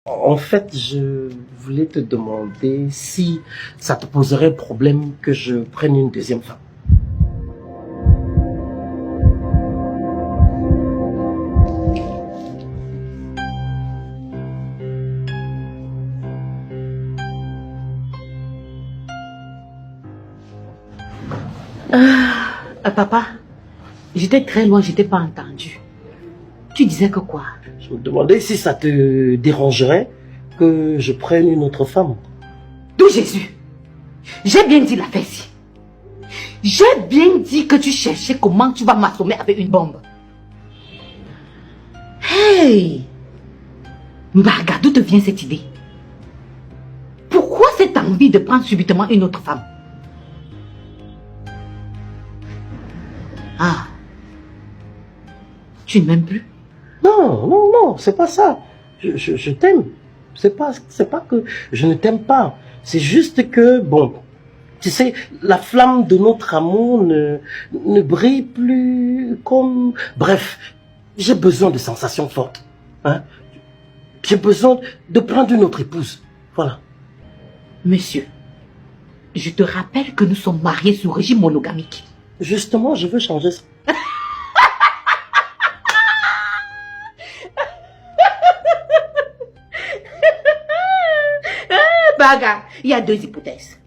En fait, je voulais te demander si ça te poserait problème que je prenne une deuxième femme. Papa, j'étais très loin, je t'ai pas entendu. Tu disais que quoi? Je me demandais si ça te dérangerait que je prenne une autre femme. D'où Jésus? J'ai bien dit la fesse. J'ai bien dit que tu cherchais comment tu vas m'assommer avec une bombe. Hey! Mbaga, d'où te vient cette idée? Pourquoi cette envie de prendre subitement une autre femme? Ah. Tu ne m'aimes plus? Non, c'est pas ça. Je t'aime. C'est pas que je ne t'aime pas. C'est juste que, bon, tu sais, la flamme de notre amour ne brille plus comme... Bref, j'ai besoin de sensations fortes. Hein? J'ai besoin de prendre une autre épouse. Voilà. Monsieur, je te rappelle que nous sommes mariés sous régime monogamique. Justement, je veux changer ça. Baga, il y a deux hypothèses.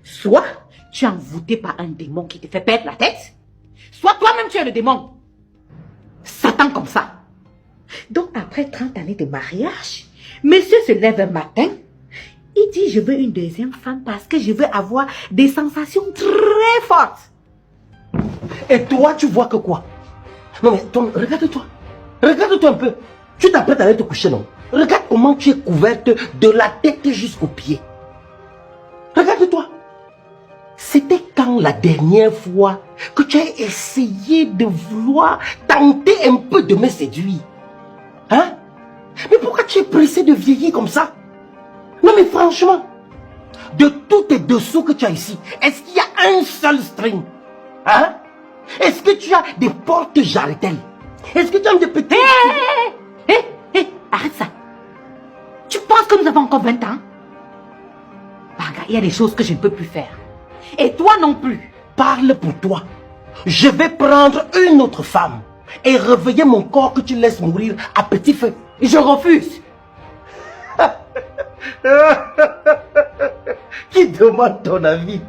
Soit tu es envoûté par un démon qui te fait perdre la tête, soit toi-même tu es le démon. Satan comme ça. Donc après 30 années de mariage, monsieur se lève un matin, il dit je veux une deuxième femme parce que je veux avoir des sensations très fortes. Et toi, tu vois que quoi? Non mais, toi, regarde-toi. Regarde-toi un peu. Tu t'apprêtes à aller te coucher, non? Regarde comment tu es couverte de la tête jusqu'aux pieds. Regarde-toi. C'était quand la dernière fois que tu as essayé de vouloir tenter un peu de me séduire? Hein? Mais pourquoi tu es pressé de vieillir comme ça? Non mais franchement, de tous tes dessous que tu as ici, est-ce qu'il y a un seul string? Hein? Est-ce que tu as des portes jarretelles? Est-ce que tu as des petits... Arrête ça. Tu penses que nous avons encore 20 ans? Baga, il y a des choses que je ne peux plus faire. Et toi non plus. Parle pour toi. Je vais prendre une autre femme et réveiller mon corps que tu laisses mourir à petit feu. Je refuse. Qui demande ton avis?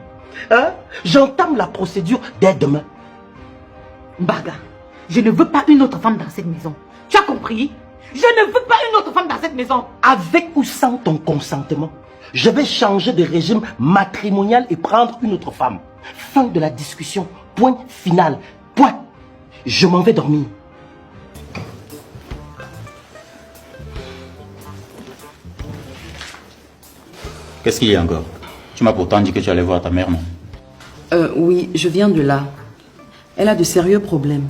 Hein? J'entame la procédure dès demain. Baga, je ne veux pas une autre femme dans cette maison. Tu as compris? Je ne veux pas une autre femme dans cette maison. Avec ou sans ton consentement, je vais changer de régime matrimonial et prendre une autre femme. Fin de la discussion. Point final. Point. Je m'en vais dormir. Qu'est-ce qu'il y a encore? Tu m'as pourtant dit que tu allais voir ta mère, non? Oui, je viens de là. Elle a de sérieux problèmes.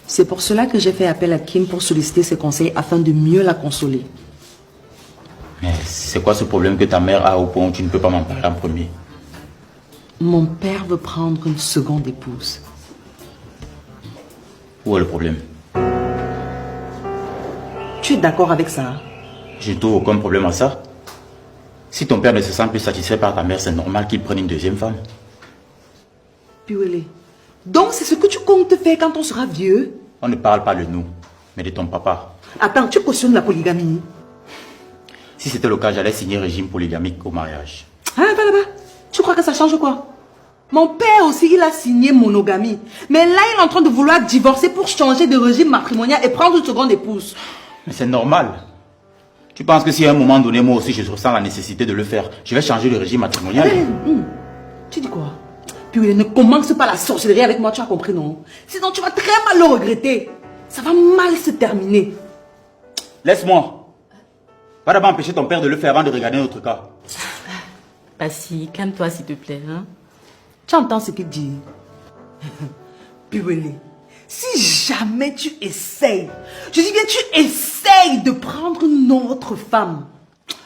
C'est pour cela que j'ai fait appel à Kim pour solliciter ses conseils afin de mieux la consoler. Mais c'est quoi ce problème que ta mère a au point où tu ne peux pas m'en parler en premier? Mon père veut prendre une seconde épouse. Où est le problème? Tu es d'accord avec ça? Je ne trouve aucun problème à ça. Si ton père ne se sent plus satisfait par ta mère, c'est normal qu'il prenne une deuxième femme. Piwele. Donc c'est ce que tu comptes faire quand on sera vieux? On ne parle pas de nous, mais de ton papa. Attends, tu cautionnes la polygamie? Si c'était le cas, j'allais signer régime polygamique au mariage. Ah, va là-bas. Tu crois que ça change quoi? Mon père aussi, il a signé monogamie. Mais là, il est en train de vouloir divorcer pour changer de régime matrimonial et prendre une seconde épouse. Mais c'est normal. Tu penses que si à un moment donné, moi aussi, je ressens la nécessité de le faire, je vais changer de régime matrimonial? Tu dis quoi? Puis ne commence pas la sorcellerie avec moi, tu as compris, non? Sinon, tu vas très mal le regretter. Ça va mal se terminer. Laisse-moi. Va d'abord empêcher ton père de le faire avant de regarder notre cas. Passy, calme-toi s'il te plaît. Hein? Tu entends ce qu'il dit? Piwele, si jamais tu essayes, je dis bien tu essayes de prendre une autre femme,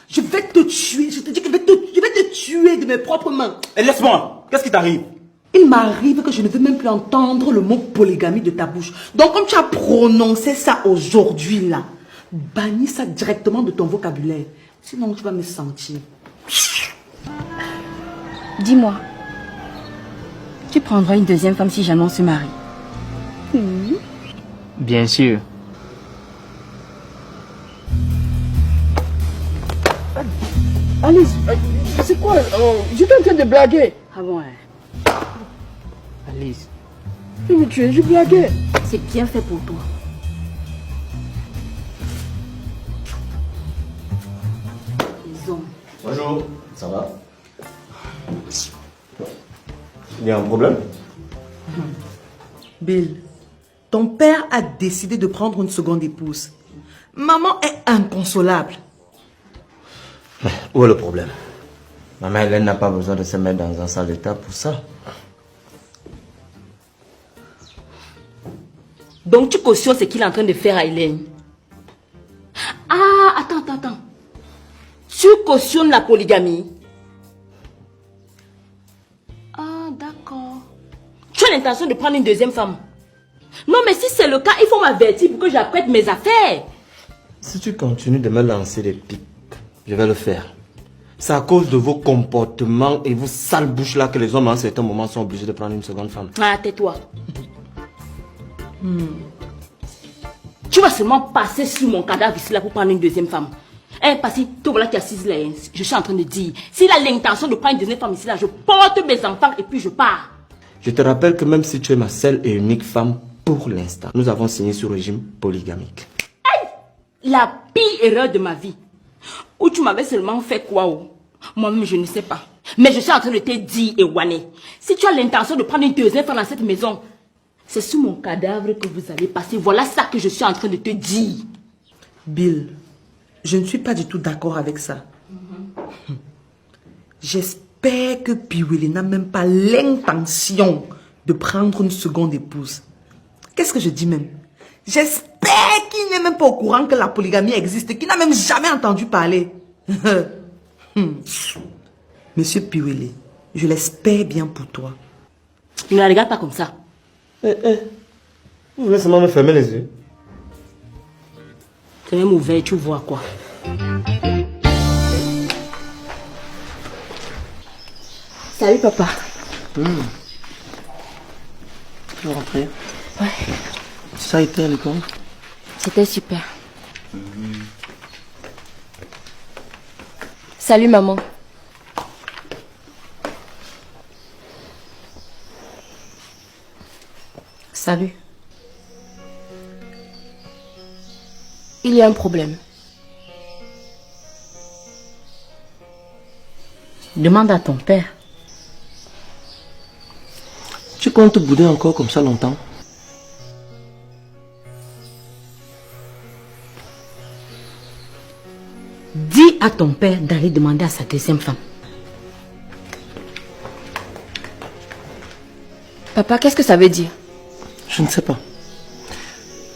je vais te tuer. Je te dis que je vais te tuer de mes propres mains. Et laisse-moi. Qu'est-ce qui t'arrive? Il m'arrive que je ne veux même plus entendre le mot polygamie de ta bouche. Donc comme tu as prononcé ça aujourd'hui là, Bannis ça directement de ton vocabulaire. Sinon, tu vas me sentir. Dis-moi, tu prendras une deuxième femme si jamais on se marie? Bien sûr. Alice, c'est quoi? J'étais en train de blaguer. Ah bon, hein? Alice. Mais je blaguais. C'est bien fait pour toi. Les hommes. Bonjour, ça va? Il y a un problème? Bill, ton père a décidé de prendre une seconde épouse. Maman est inconsolable. Où est le problème? Maman Hélène n'a pas besoin de se mettre dans un sale état pour ça. Donc tu cautionnes ce qu'il est en train de faire à Hélène. Ah, attends. Tu cautionnes la polygamie? Ah, d'accord. Tu as l'intention de prendre une deuxième femme? Non, mais si c'est le cas, il faut m'avertir pour que j'apprête mes affaires. Si tu continues de me lancer des pics, je vais le faire. C'est à cause de vos comportements et vos sales bouches là que les hommes à un certain moment sont obligés de prendre une seconde femme. Ah, tais-toi. Tu vas seulement passer sur mon cadavre ici là pour prendre une deuxième femme. Parce que toi voilà qui est assise là, je suis en train de dire, s'il a l'intention de prendre une deuxième femme ici là, je porte mes enfants et puis je pars. Je te rappelle que même si tu es ma seule et unique femme pour l'instant, nous avons signé sur régime polygamique. La pire erreur de ma vie. Où tu m'avais seulement fait quoi? Moi-même je ne sais pas. Mais je suis en train de te dire, Ewane, si tu as l'intention de prendre une deuxième femme dans cette maison, c'est sur mon cadavre que vous allez passer. Voilà ça que je suis en train de te dire. Bill, je ne suis pas du tout d'accord avec ça. J'espère que Piwili n'a même pas l'intention de prendre une seconde épouse. Qu'est-ce que je dis même? J'espère qu'il n'est même pas au courant que la polygamie existe, qu'il n'a même jamais entendu parler. Monsieur Piwili, je l'espère bien pour toi. Ne la regarde pas comme ça. Vous voulez seulement me fermer les yeux? C'est même ouvert, tu vois quoi? Salut papa. Tu veux rentrer? Ouais. Ça a été à l'école? C'était super. Salut maman. Salut. Il y a un problème. Demande à ton père. Tu comptes bouder encore comme ça longtemps? Dis à ton père d'aller demander à sa deuxième femme. Papa, qu'est-ce que ça veut dire? Je ne sais pas.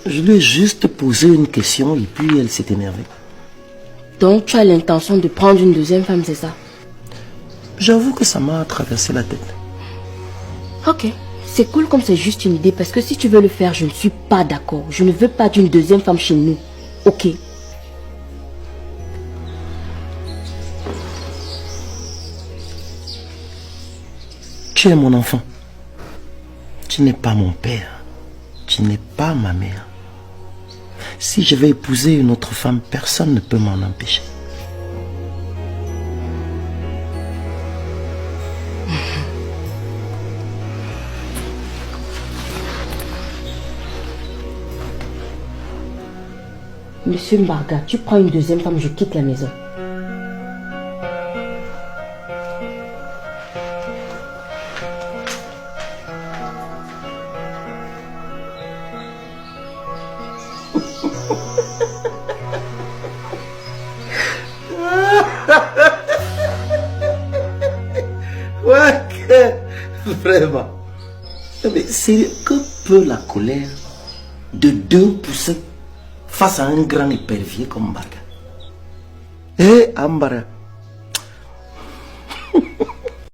Je lui ai juste posé une question et puis elle s'est énervée. Donc tu as l'intention de prendre une deuxième femme, c'est ça? J'avoue que ça m'a traversé la tête. Ok, c'est cool comme c'est juste une idée parce que si tu veux le faire, je ne suis pas d'accord. Je ne veux pas d'une deuxième femme chez nous. Ok. Tu es mon enfant. Tu n'es pas mon père. Tu n'es pas ma mère. Si je vais épouser une autre femme, personne ne peut m'en empêcher. Monsieur Mbarga, tu prends une deuxième femme, je quitte la maison. Ouais, vraiment. Mais c'est que peut la colère de deux poussins face à un grand épervier comme Mbarga? Eh, Ambara.